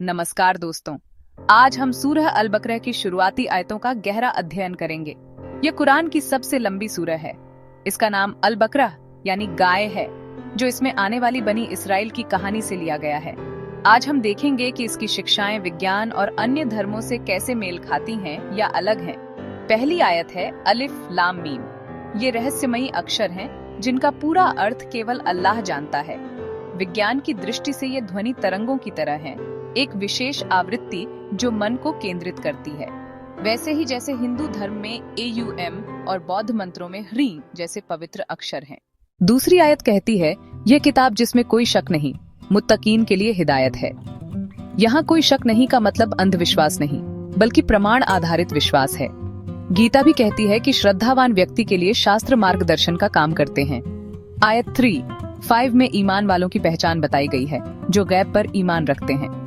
नमस्कार दोस्तों, आज हम सूरह अल बकरा की शुरुआती आयतों का गहरा अध्ययन करेंगे। यह कुरान की सबसे लंबी सूरह है। इसका नाम अल बकरा यानी गाय है, जो इसमें आने वाली बनी इसराइल की कहानी से लिया गया है। आज हम देखेंगे कि इसकी शिक्षाएं विज्ञान और अन्य धर्मों से कैसे मेल खाती हैं या अलग हैं। पहली आयत है अलिफ लाम मीम। ये रहस्यमयी अक्षर हैं जिनका पूरा अर्थ केवल अल्लाह जानता है। विज्ञान की दृष्टि से ये ध्वनि तरंगों की तरह हैं, एक विशेष आवृत्ति जो मन को केंद्रित करती है। वैसे ही जैसे हिंदू धर्म में AUM और बौद्ध मंत्रों में ह्रीं जैसे पवित्र अक्षर हैं। दूसरी आयत कहती है, यह किताब जिसमें कोई शक नहीं, मुत्तकीन के लिए हिदायत है। यहाँ कोई शक नहीं का मतलब अंधविश्वास नहीं, बल्कि प्रमाण आधारित विश्वास है। गीता भी कहती है कि श्रद्धावान व्यक्ति के लिए शास्त्र मार्गदर्शन का काम करते हैं। आयत 3-5 में ईमान वालों की पहचान बताई गई है, जो गैब पर ईमान रखते हैं,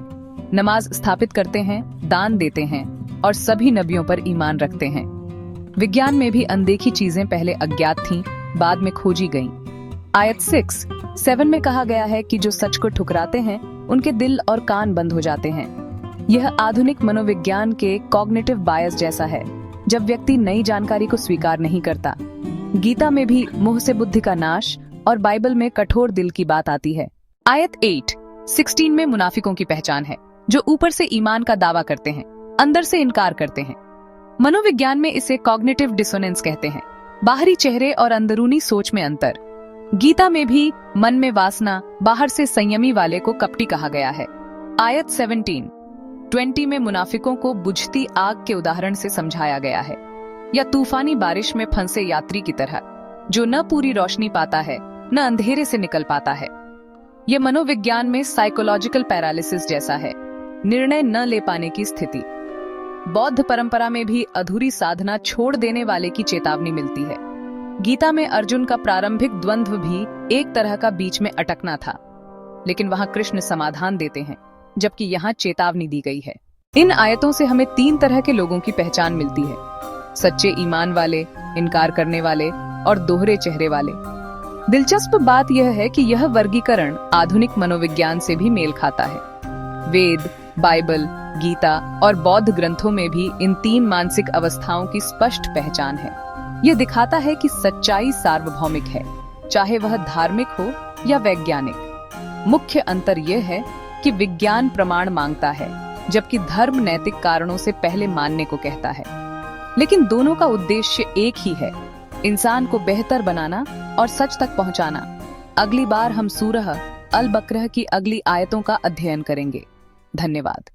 नमाज स्थापित करते हैं, दान देते हैं और सभी नबियों पर ईमान रखते हैं। विज्ञान में भी अनदेखी चीजें पहले अज्ञात थीं, बाद में खोजी गईं। आयत 6-7 में कहा गया है कि जो सच को ठुकराते हैं उनके दिल और कान बंद हो जाते हैं। यह आधुनिक मनोविज्ञान के कॉग्निटिव बायस जैसा है, जब व्यक्ति नई जानकारी को स्वीकार नहीं करता। गीता में भी मुंह से बुद्धि का नाश और बाइबल में कठोर दिल की बात आती है। आयत 8-16 में मुनाफिकों की पहचान है, जो ऊपर से ईमान का दावा करते हैं, अंदर से इनकार करते हैं। मनोविज्ञान में इसे कॉग्निटिव डिसोनेंस कहते हैं, बाहरी चेहरे और अंदरूनी सोच में अंतर। गीता में भी मन में वासना, बाहर से संयमी वाले को कपटी कहा गया है। आयत 17-20 में मुनाफिकों को बुझती आग के उदाहरण से समझाया गया है, या तूफानी बारिश में फंसे यात्री की तरह, जो न पूरी रोशनी पाता है न अंधेरे से निकल पाता है। यह मनोविज्ञान में साइकोलॉजिकल पैरालिसिस जैसा है, निर्णय न ले पाने की स्थिति। बौद्ध परंपरा में भी अधूरी साधना छोड़ देने वाले की चेतावनी मिलती है। गीता में अर्जुन का प्रारंभिक द्वंद्व भी एक तरह का बीच में अटकना था, लेकिन वहां कृष्ण समाधान देते हैं, जबकि यहाँ चेतावनी दी गई है। इन आयतों से हमें 3 तरह के लोगों की पहचान मिलती है: सच्चे ईमान वाले, इनकार करने वाले और दोहरे चेहरे वाले। दिलचस्प बात यह है कि यह वर्गीकरण आधुनिक मनोविज्ञान से भी मेल खाता है। वेद, बाइबल, गीता और बौद्ध ग्रंथों में भी इन 3 मानसिक अवस्थाओं की स्पष्ट पहचान है। यह दिखाता है कि सच्चाई सार्वभौमिक है, चाहे वह धार्मिक हो या वैज्ञानिक। मुख्य अंतर यह है कि विज्ञान प्रमाण मांगता है, जबकि धर्म नैतिक कारणों से पहले मानने को कहता है। लेकिन दोनों का उद्देश्य एक ही है, इंसान को बेहतर बनाना और सच तक पहुंचाना। अगली बार हम सूरह अल बकरा की अगली आयतों का अध्ययन करेंगे। धन्यवाद।